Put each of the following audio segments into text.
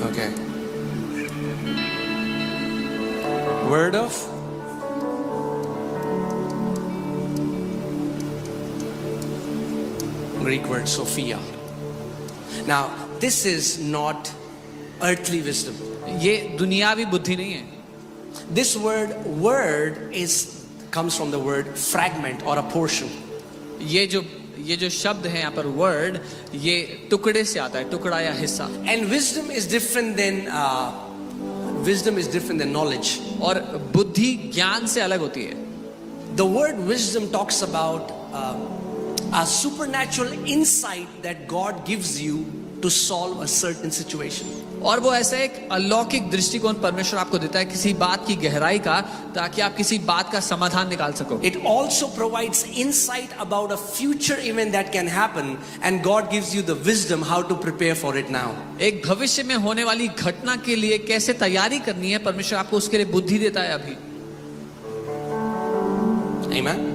Okay. Word of Greek word Sophia. Now, this is not earthly wisdom. ये दुनियावी बुद्धि नहीं है. This word comes from the word fragment or a portion. ये जो शब्द है यहाँ पर वर्ड, ये टुकड़े से आता है, टुकड़ा या हिस्सा. And wisdom is different than knowledge. और बुद्धि ज्ञान से अलग होती है. The word wisdom talks about a supernatural insight that God gives you to solve a certain situation. और वो ऐसा एक अलौकिक दृष्टिकोण परमेश्वर आपको देता है किसी बात की गहराई का, ताकि आप किसी बात का समाधान निकाल सको. It also provides insight about a future event that can happen, and God gives you the wisdom how to prepare for it now. एक भविष्य में होने वाली घटना के लिए कैसे तैयारी करनी है, परमेश्वर आपको उसके लिए बुद्धि देता है अभी. Amen.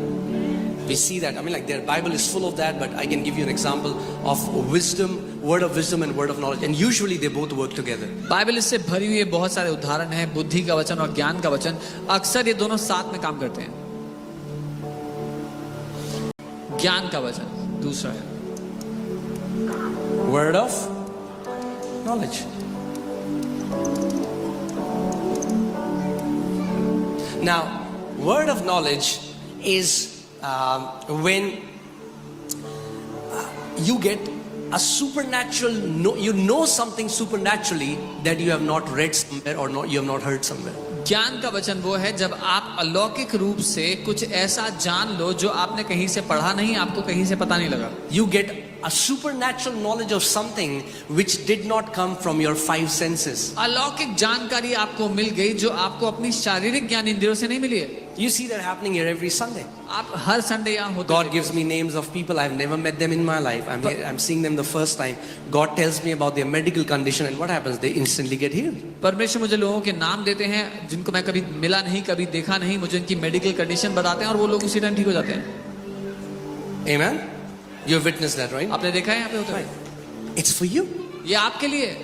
We see that. I mean, like, the Bible is full of that, but I can give you an example of wisdom, word of wisdom and word of knowledge, and usually they both work together. Bible इससे भरी हुई बहुत सारे उदाहरण हैं, बुद्धि का वचन और ज्ञान का वचन. अक्सर ये दोनों साथ में काम करते हैं. ज्ञान का वचन दूसरा है, Word of knowledge. Now, word of knowledge is when you get a supernatural, you know something supernaturally that you have not read somewhere or you have not heard somewhere. ज्ञान का वचन वो है जब आप अलौकिक रूप से कुछ ऐसा जान लो जो आपने कहीं से पढ़ा नहीं, आपको कहीं से पता नहीं लगा. You get a supernatural knowledge of something which did not come from your five senses. अलौकिक जानकारी आपको मिल गई जो आपको अपनी शारीरिक ज्ञान इंद्रियों से नहीं मिली है. You see that happening here every Sunday. आप हर संडे यहाँ होते God gives me names of people I've never met them in my life. I'm seeing them the first time. God tells me about their medical condition, and what happens? They instantly get healed. परमेश्वर मुझे लोगों के नाम देते हैं जिनको मैं कभी मिला नहीं, कभी देखा नहीं, मुझे उनकी मेडिकल कंडीशन बताते हैं और वो लोग उसी टाइम ठीक हो जाते हैं. Amen. You've witnessed that, right? आपने देखा है यहाँ पे होता है. It's for you. ये आपके लिए,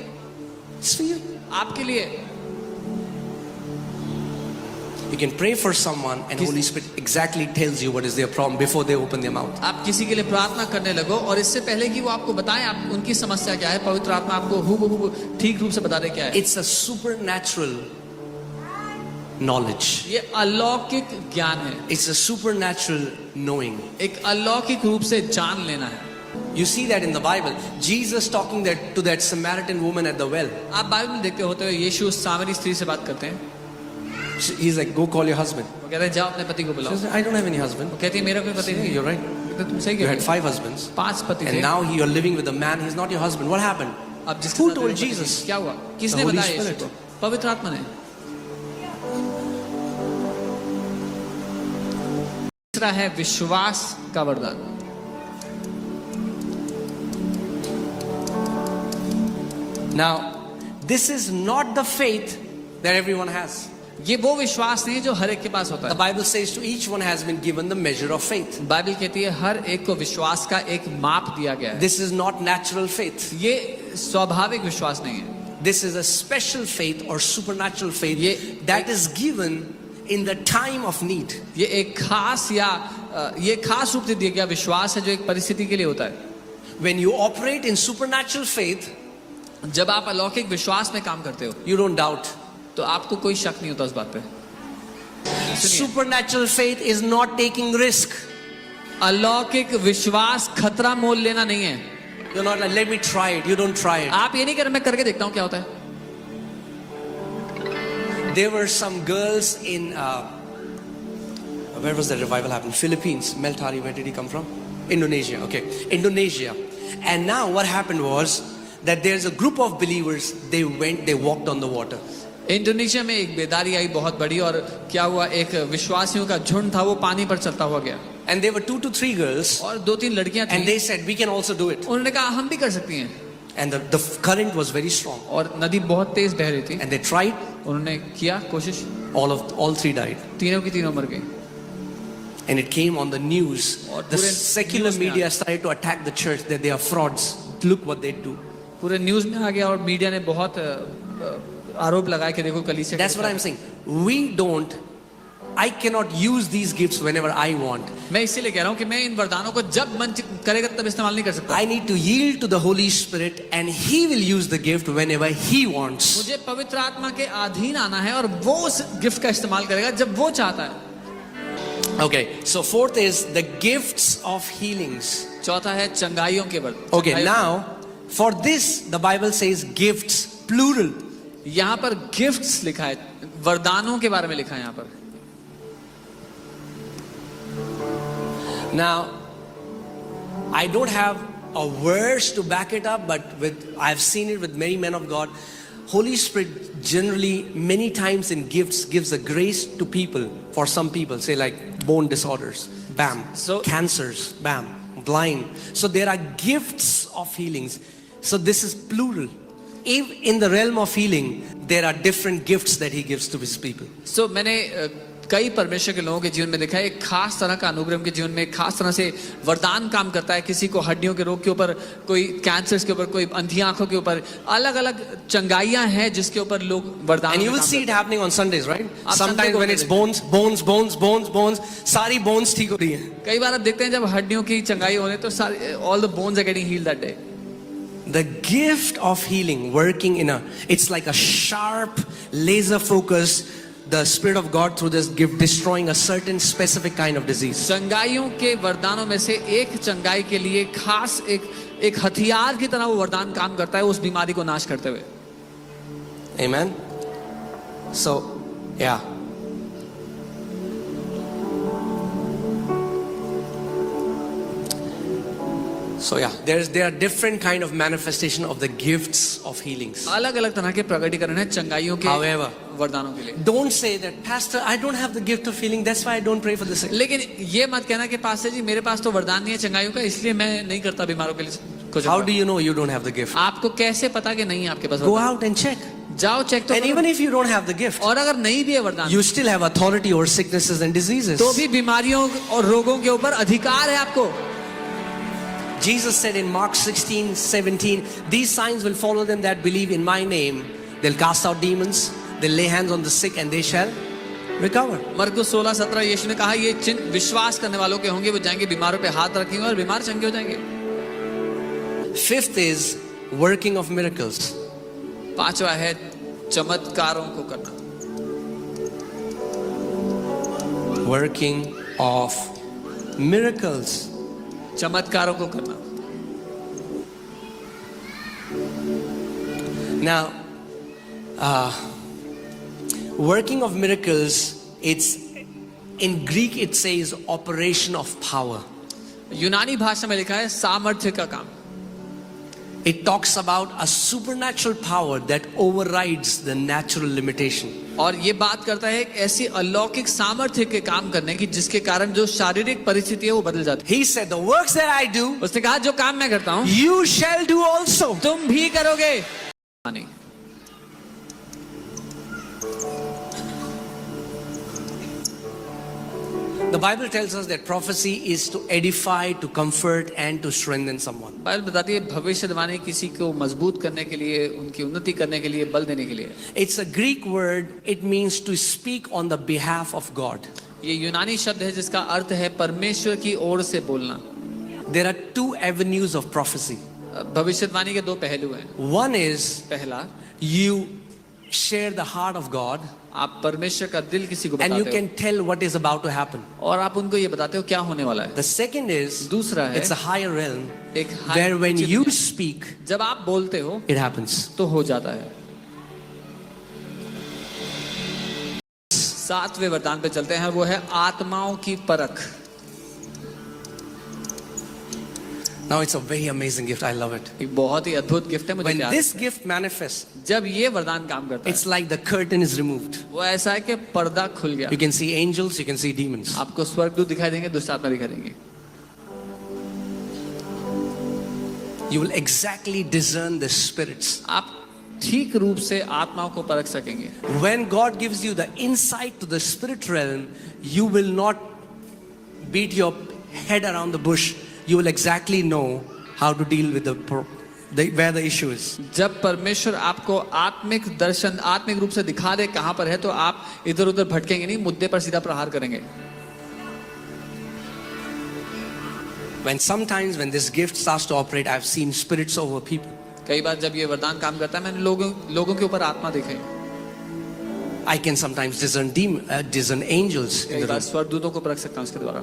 It's for you. आपके लिए. You can pray for someone, and Holy Spirit exactly tells you what is their problem before they open their mouth. आप किसी के लिए प्रार्थना करने लगो और इससे पहले कि वो आपको बताएं आप उनकी समस्या क्या है, पवित्र आत्मा आपको हूबहू ठीक रूप से बता दे क्या है. It's a supernatural knowledge. ये अलौकिक ज्ञान है. It's a supernatural knowing. एक अलौकिक रूप से जान लेना है. You see that in the Bible. Jesus talking to that Samaritan woman at the well. आप बाइबल में देखते होते हो यीशु सामरी स्त्री से बात करते हैं. He's like, go call your husband. वो कहते हैं जाओ अपने पति को बुलाओ. She says, I don't have any husband. वो कहती है मेरा कोई पति नहीं. You're right. तुम सही You कह had रहे 5 husbands. 5 पति थे. And now you're living with a man. He's not your husband. What happened? अब जिसके Who साथ told मेरे पति Jesus? थे, क्या हुआ? किसने The Holy बताया यीशु Spirit. को? पवित्र आत्मा ने. तीसरा है विश्वास का वरदान. Now, this is not the faith that everyone has. ये वो विश्वास नहीं जो हर एक के पास होता The है. Bible says to each one has been given the measure of faith. Bible कहती है हर एक को विश्वास का एक माप दिया गया है. This is not natural faith. ये स्वाभाविक विश्वास नहीं है. This is a special faith or supernatural faith ये- that is given in the time of need. ये एक खास या ये खास रूप से दिया गया विश्वास है जो एक परिस्थिति के लिए होता है. When you operate in supernatural faith, जब आप अलौकिक विश्वास में काम करते हो you don't doubt. तो आपको कोई शक नहीं होता उस बात पे. सुनिए, Supernatural faith is not taking risk. अलौकिक विश्वास खतरा मोल लेना नहीं है. You're not like, let me try it. You don't try it. आप ये नहीं कर, मैं करके देखता हूँ क्या होता है. There were some girls in where was that revival happened? Philippines. Mel Tari, where did he come from? Indonesia. Okay, Indonesia. And now what happened was that there's a group of believers. They walked on the water. Indonesia में एक बेदारी आई बहुत बड़ी और क्या हुआ, एक विश्वासियों का झुंड था वो पानी पर चलता हुआ गया. And there were 2 to 3 girls. और 2-3 लड़कियां And थीं. they said, we can also do it. उन्होंने कहा हम भी कर सकती हैं. And the current was very strong. और नदी बहुत तेज बह रही थी. And they tried. उन्होंने किया कोशिश. All 3 died. तीनों की तीनों मर गई. And it came on the news. और The पूरे secular news में media started to attack the church that they are frauds. Look what they do. पूरे न्यूज में आ गया और मीडिया ने बहुत आरोप लगाया कि देखो कलीसिया। That's what I'm saying. I cannot use these gifts whenever I want. मैं इसीलिए कह रहा हूँ कि मैं इन वरदानों को जब मन करेगा तब इस्तेमाल नहीं कर सकता। I need to yield to the Holy Spirit and He will use the gift whenever He wants. मुझे पवित्र आत्मा के अधीन आना है और वो उस गिफ्ट का इस्तेमाल करेगा जब वो चाहता है। Okay, so fourth is the gifts of healings. चौथा है चंगाइयों के वरदान। Okay, now for this the Bible says gifts plural. यहाँ पर गिफ्ट्स लिखा है, वरदानों के बारे में लिखा है यहाँ पर। Now, I don't have a verse to back it up, but I've seen it with many men of God. Holy Spirit generally, many times in gifts, gives a grace to people. For some people, say like bone disorders, bam. So- cancers, bam. Blind. So there are gifts of healings. So this is plural. If in the realm of healing, there are different gifts that He gives to His people. So मैंने कई परमेश्वर के लोगों के जीवन में देखा है, एक खास तरह का अनुग्रह के जीवन में एक खास तरह से वरदान काम करता है। किसी को हड्डियों के रोग के ऊपर, कोई कैंसर्स के ऊपर, कोई अंधी आंखों के ऊपर, अलग अलग चंगाइयां हैं जिसके ऊपर लोग वरदान। And you will see it happening on Sundays, right? आप Sometimes Sunday को when it's देखेंगे। bones, सारी bones ठीक हो रही हैं। कई बार आप देखते हैं जब हड्डियों की चंगाई हो रही है तो सारे all the bones are getting healed that day। The gift of healing working it's like a sharp laser focus, the Spirit of God through this gift destroying a certain specific kind of disease. चंगाइयों के वरदानों में से एक चंगाई के लिए खास एक हथियार की तरह वो वरदान काम करता है उस बीमारी को नाश करते हुए। Amen. So, yeah. So yeah, there are different kind of manifestation of the gifts of healings. अलग-अलग तरह के प्रकटीकरण है चंगाइयों के However, वरदानों के लिए। don't say that, Pastor, I don't have the gift of healing, that's why I don't pray for the sick. लेकिन ये मत कहना कि पास्टर जी मेरे पास तो वरदान नहीं है चंगाइयों का, इसलिए मैं नहीं करता बीमारों के लिए कुछ। How do you know you don't have the gift? आपको कैसे पता कि नहीं है आपके पास Go वरदान? out and check. जाओ चेक तो And करो। even if you don't have the gift, और अगर नहीं भी है वरदान, you still have authority over sicknesses and diseases. तो भी बीमारियों और रोगों के ऊपर अधिकार है आपको। Jesus said in Mark 16:17, these signs will follow them that believe in my name. They'll cast out demons, they'll lay hands on the sick and they shall recover. मरकुस 16:17 यीशु ने कहा ये चिन्ह विश्वास करने वालों के होंगे, वो जाएंगे बीमारों पे हाथ रखेंगे और बीमार चंगे हो जाएंगे। Fifth is working of miracles. पांचवा है चमत्कारों को करना। Working of miracles. चमत्कारों को करना। Now, working of miracles, it's in Greek it says operation of power. यूनानी भाषा में लिखा है सामर्थ्य का काम। It talks about a supernatural power that overrides the natural limitation. और ये बात करता है एक ऐसी अलौकिक सामर्थ्य के काम करने की जिसके कारण जो शारीरिक परिस्थिति है वो बदल जाती है। He said, the works that I do, उसने कहा जो काम मैं करता हूँ you shall do also. तुम भी करोगे। नहीं, The Bible tells us that prophecy is to edify, to comfort, and to strengthen someone. Bible बताती है भविष्यवाणी किसी को मजबूत करने के लिए, उनकी उन्नति करने के लिए, बल देने के लिए। It's a Greek word, it means to speak on the behalf of God. ये यूनानी शब्द है जिसका अर्थ है परमेश्वर की ओर से बोलना। There are two avenues of prophecy. भविष्यवाणी के दो पहलू हैं। One is पहला, you share the heart of God आप परमेश्वर का दिल किसी को and you बताते can tell what is about to happen. हो और आप उनको ये बताते हो क्या होने वाला है। The second is, दूसरा है it's a higher realm एक where when उच्च you दुनिया। speak, जब आप बोलते हो it happens. तो हो जाता है। सातवें वरदान पे चलते हैं, वो है आत्माओं की परख। Now it's a very amazing gift. I love it. एक बहुत ही अद्भुत गिफ्ट है मुझे When प्यार this है। gift manifests, जब ये वरदान काम करता it's है like the curtain is removed. वो ऐसा है कि पर्दा खुल गया। You can see angels, you can see demons. आपको स्वर्गदूत दिखाई देंगे, दुष्ट आत्मा दिखाई देंगे। You will exactly discern the spirits. आप ठीक रूप से आत्माओं को परख सकेंगे। When God gives you the insight to the spirit realm, you will not beat your head around the bush. You will exactly know how to deal with the where the issue is. जब परमेश्वर आपको आत्मिक दर्शन आत्मिक रूप से दिखा दे कहां पर है, तो आप इधर उधर भटकेंगे नहीं, मुद्दे पर सीधा प्रहार करेंगे। When sometimes when this gift starts to operate, I've seen spirits over people. कई बार जब ये वरदान काम करता है, मैंने लोगों के ऊपर आत्मा देखे। I can sometimes discern angels in कई the बार room. स्वर्गदूतों को परख सकता हूं उसके द्वारा।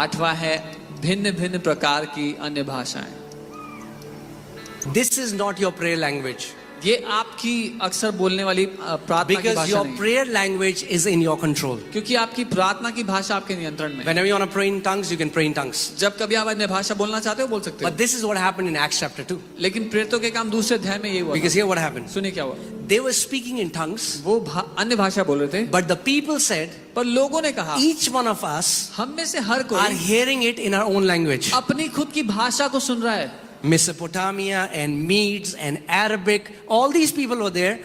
8वां है भिन्न भिन्न प्रकार की अन्य भाषाएं। This is not your prayer language. ये आपकी अक्सर बोलने वाली प्रार्थना की Because भाषा your नहीं है, prayer language is in your control. क्योंकि आपकी प्रार्थना की भाषा आपके नियंत्रण में है। Whenever you want to pray in tongues, you can pray in tongues. जब कभी आप अन्य भाषा बोलना चाहते हो बोल सकते हो। But this is what happened in Acts chapter 2. लेकिन प्रेरितों के काम दूसरे अध्याय में ये हुआ Because था। here what happened? सुनिए क्या हुआ। They were speaking in tongues, वो अन्य भाषा बोल रहे थे, but the people said, पर लोगों ने कहा each one of us हम में से हर are कोई hearing it in our own language. अपनी खुद की भाषा को सुन रहा है। Mesopotamia and Medes and Arabic, all these people were there.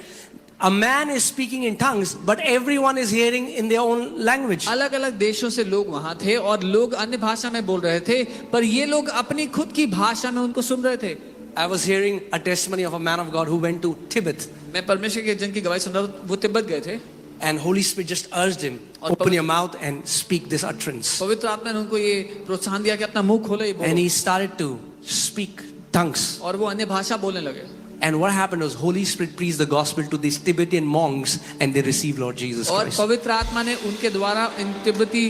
A man is speaking in tongues, but everyone is hearing in their own language. अलग अलग देशों से लोग वहां थे और लोग अन्य भाषा में बोल रहे थे, पर ये लोग अपनी खुद की भाषा में उनको सुन रहे थे। I was hearing a testimony of a man of God who went to Tibet, मैं परमेश्वर के जन की गवाही सुन रहा था, वो तिब्बत गए थे and Holy Spirit just urged him, open your mouth and speak this utterance. पवित्र आत्मा ने उनको ये प्रोत्साहन दिया कि अपना मुंह खोलो, ये And बोलो, he started to speak tongues. और वो अन्य भाषा बोलने लगे। And what happened was Holy Spirit preached the gospel to these Tibetan monks and they received Lord Jesus और Christ. पवित्र आत्मा ने उनके द्वारा इन तिब्बती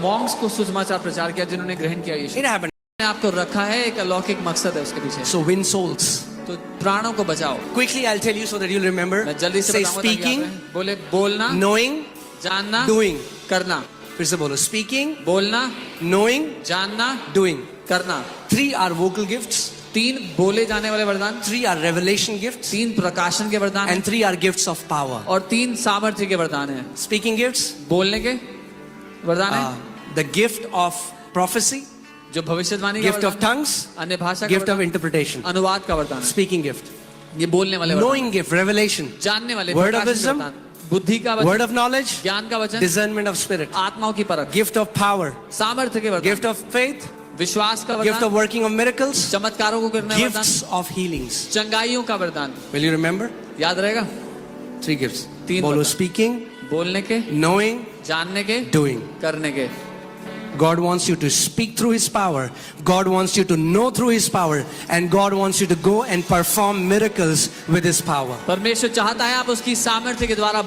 मॉन्क्स को सुसमाचार प्रचार किया जिन्होंने ग्रहण किया यीशु। It happened. ने आपको रखा है, एक अलौकिक मकसद है उसके पीछे। So win souls. तो प्राणों को बचाओ। Quickly I'll tell you so that you'll remember. मैं जल्दी से Say बताऊंगा ताकि याद speaking, रहे। बोले बोलना, knowing, जानना, doing. करना। फिर से बोलो speaking, बोलना, knowing, जानना, doing. करना। 3 are vocal gifts, 3 बोले जाने वाले वरदान, 3 are revelation gifts, 3 प्रकाशन के वरदान and हैं, 3 are gifts of power. और 3 सामर्थ्य के वरदान हैं। Speaking gifts, बोलने के वरदान है, the gift of prophecy, जो भविष्यवाणी का gift of वरदान है, tongues, अन्य भाषा का gift of वरदान, interpretation. अनुवाद का वरदान है। Speaking gift, ये बोलने वाले वरदान, knowing gift, revelation, जानने वाले, word of प्रकाशन के wisdom, वरदान, बुद्धि का word वचन, of knowledge, ज्ञान का वचन, discernment of spirit, आत्माओं की परख, gift of power, सामर्थ्य के वरदान, gift of faith, विश्वास का gift of वरदान, working of miracles, चमत्कारों को करने का वरदान, gifts of healings. चंगाइयों का वरदान। Will you remember? याद रहेगा? 3 gifts. तीन बोलो वरदान। speaking, बोलने के, knowing, जानने के, doing. करने के। God wants you to speak through His power. God wants you to know through His power. And God wants you to go and perform miracles with His power. परमेश्वर चाहता है आप उसकी सामर्थ्य के द्वारा